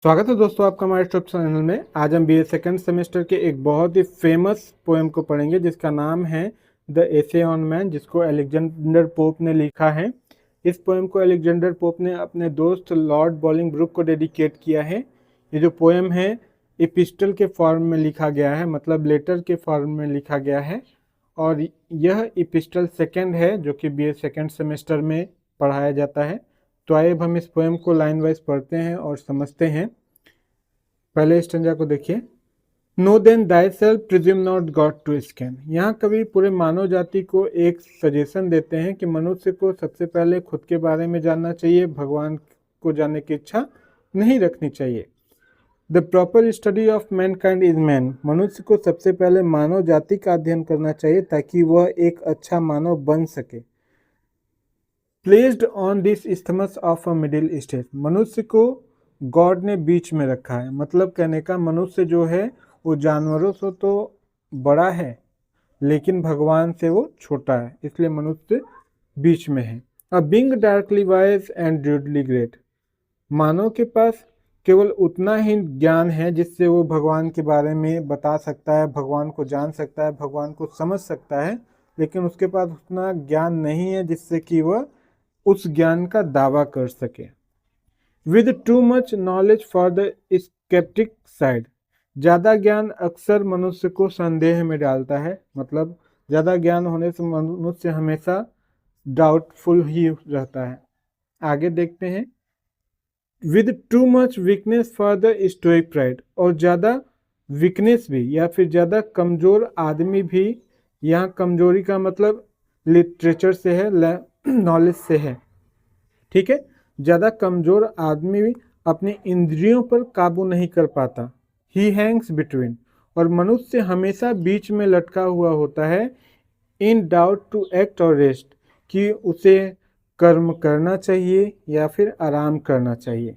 स्वागत है दोस्तों आपका हमारे यूट्यूब चैनल में। आज हम बीए सेकंड सेमेस्टर के एक बहुत ही फेमस पोएम को पढ़ेंगे जिसका नाम है द एसे ऑन मैन, जिसको अलेक्जेंडर पोप ने लिखा है। इस पोएम को अलेक्जेंडर पोप ने अपने दोस्त लॉर्ड बॉलिंगब्रुक को डेडिकेट किया है। ये जो पोएम है एपिस्टल के फॉर्म में लिखा गया है, मतलब लेटर के फॉर्म में लिखा गया है, और यह एपिस्टल सेकंड है जो कि बीए सेकंड सेमेस्टर में पढ़ाया जाता है। तो आइए अब हम इस पोएम को लाइन वाइज पढ़ते हैं और समझते हैं। पहले स्टेंजा को देखिए। Know then thyself presume not God to scan. यहाँ कवि पूरे मानव जाति को एक सजेशन देते हैं कि मनुष्य को सबसे पहले खुद के बारे में जानना चाहिए, भगवान को जानने की इच्छा नहीं रखनी चाहिए। The proper study of Mankind is man. मनुष्य को सबसे पहले मानव जाति का अध्ययन करना चाहिए ताकि वह एक अच्छा मानव बन सके। Placed on this isthmus of a middle stage. मनुष्य को गॉड ने बीच में रखा है, मतलब कहने का मनुष्य जो है वो जानवरों से तो बड़ा है लेकिन भगवान से वो छोटा है, इसलिए मनुष्य बीच में है। A being darkly wise and rudely great. मानव के पास केवल उतना ही ज्ञान है जिससे वो भगवान के बारे में बता सकता है, भगवान को जान सकता है, भगवान को समझ सकता है, लेकिन उसके पास उतना ज्ञान नहीं है जिससे कि वह उस ज्ञान का दावा कर सके। With too much knowledge for the sceptic side. ज़्यादा ज्ञान अक्सर मनुष्य को संदेह में डालता है, मतलब ज़्यादा ज्ञान होने से मनुष्य हमेशा डाउटफुल ही रहता है। आगे देखते हैं। With too much weakness for the stoic pride. और ज़्यादा वीकनेस भी या फिर ज़्यादा कमज़ोर आदमी भी, यहाँ कमजोरी का मतलब लिटरेचर से है, नॉलेज से है, ठीक है। ज़्यादा कमज़ोर आदमी भी अपनी इंद्रियों पर काबू नहीं कर पाता। ही हैंग्स बिटवीन। और मनुष्य हमेशा बीच में लटका हुआ होता है। इन डाउट टू एक्ट और रेस्ट, कि उसे कर्म करना चाहिए या फिर आराम करना चाहिए।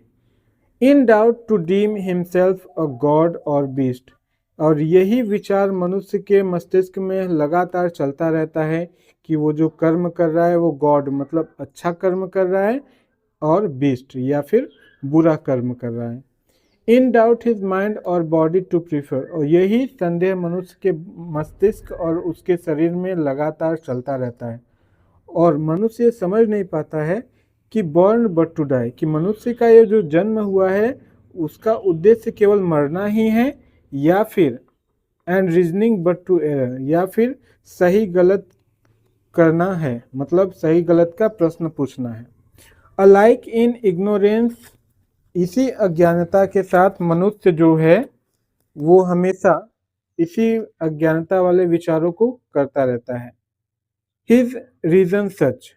In doubt to deem himself a god or beast. और यही विचार मनुष्य के मस्तिष्क में लगातार चलता रहता है कि वो जो कर्म कर रहा है वो गॉड मतलब अच्छा कर्म कर रहा है, और बीस्ट या फिर बुरा कर्म कर रहा है। इन डाउट हिज माइंड और बॉडी टू प्रीफर। और यही संदेह मनुष्य के मस्तिष्क और उसके शरीर में लगातार चलता रहता है, और मनुष्य समझ नहीं पाता है कि बॉर्न बट टू डाई, कि मनुष्य का ये जो जन्म हुआ है उसका उद्देश्य केवल मरना ही है, या फिर and reasoning but to error, या फिर सही गलत करना है, मतलब सही गलत का प्रश्न पूछना है। Alike in ignorance. इसी अज्ञानता के साथ मनुष्य जो है वो हमेशा इसी अज्ञानता वाले विचारों को करता रहता है। हिज रीजन सच।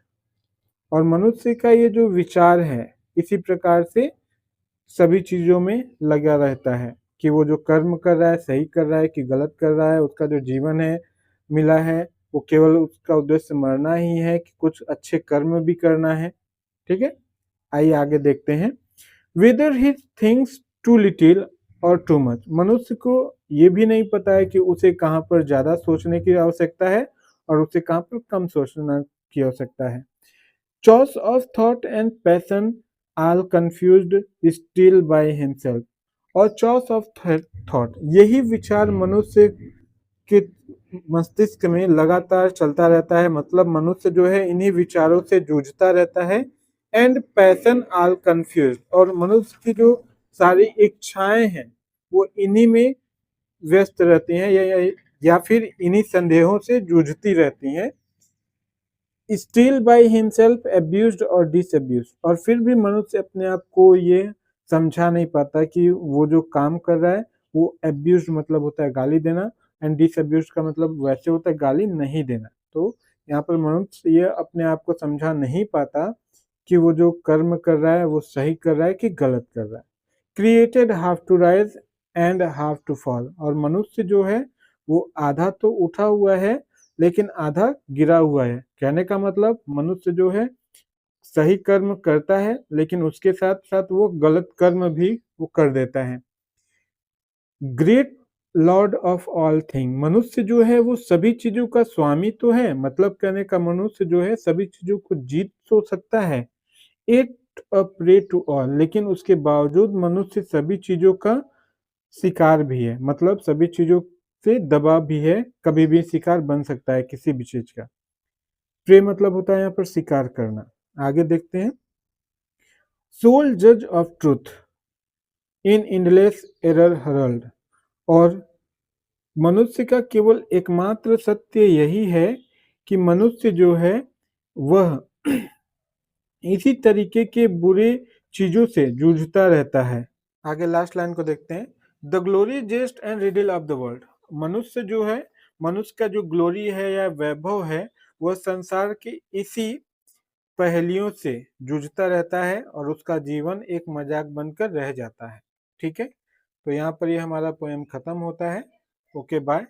और मनुष्य का ये जो विचार है इसी प्रकार से सभी चीज़ों में लगा रहता है कि वो जो कर्म कर रहा है सही कर रहा है कि गलत कर रहा है। उसका जो जीवन है मिला है वो केवल उसका उद्देश्य मरना ही है कि कुछ अच्छे कर्म भी करना है, ठीक है। आइए आगे देखते हैं। Whether he thinks too little or too much. मनुष्य को ये भी नहीं पता है कि उसे कहाँ पर ज़्यादा सोचने की आवश्यकता है और उसे कहाँ पर कम सोचना की आवश्यकता है। Choice of thought and passion all confused still by himself. और चॉइस ऑफ थॉट, यही विचार मनुष्य के मस्तिष्क में लगातार चलता रहता है, मतलब मनुष्य जो है इन्हीं विचारों से जूझता रहता है। And passion all confuse. और मनुष्य की जो सारी इच्छाएं हैं वो इन्हीं में व्यस्त रहती हैं या फिर इन्हीं संदेहों से जूझती रहती हैं। स्टिल बाय हिमसेल्फ एब्यूज्ड और डिसएब्यूज। और फिर भी मनुष्य अपने आप को ये समझा नहीं पाता कि वो जो काम कर रहा है वो एब्यूज मतलब होता है गाली देना, एंड डिसएब्यूज का मतलब वैसे होता है गाली नहीं देना। तो यहाँ पर मनुष्य ये अपने आप को समझा नहीं पाता कि वो जो कर्म कर रहा है वो सही कर रहा है कि गलत कर रहा है। Created half to rise and half to fall. और मनुष्य जो है वो आधा तो उठा हुआ है लेकिन आधा गिरा हुआ है। कहने का मतलब मनुष्य जो है सही कर्म करता है लेकिन उसके साथ साथ वो गलत कर्म भी वो कर देता है। Great Lord of all thing. मनुष्य जो है वो सभी चीजों का स्वामी तो है, मतलब कहने का मनुष्य जो है सभी चीजों को जीत तो सकता है। Yet a prey to all, लेकिन उसके बावजूद मनुष्य सभी चीजों का शिकार भी है, मतलब सभी चीजों से दबा भी है, कभी भी शिकार बन सकता है किसी भी चीज का। प्रे मतलब होता है यहाँ पर शिकार करना। आगे देखते हैं। सोल जज of truth in endless error hurled, और मनुष्य का केवल एकमात्र सत्य यही है कि मनुष्य जो है वह इसी तरीके के बुरे चीजों से जूझता रहता है। आगे लास्ट लाइन को देखते हैं। The glory jest and riddle of the world, मनुष्य जो है, मनुष्य का जो ग्लोरी है या वैभव है, वह संसार के इसी पहेलियों से जूझता रहता है और उसका जीवन एक मजाक बनकर रह जाता है। ठीक है, तो यहाँ पर ये हमारा पोएम खत्म होता है। Okay bye.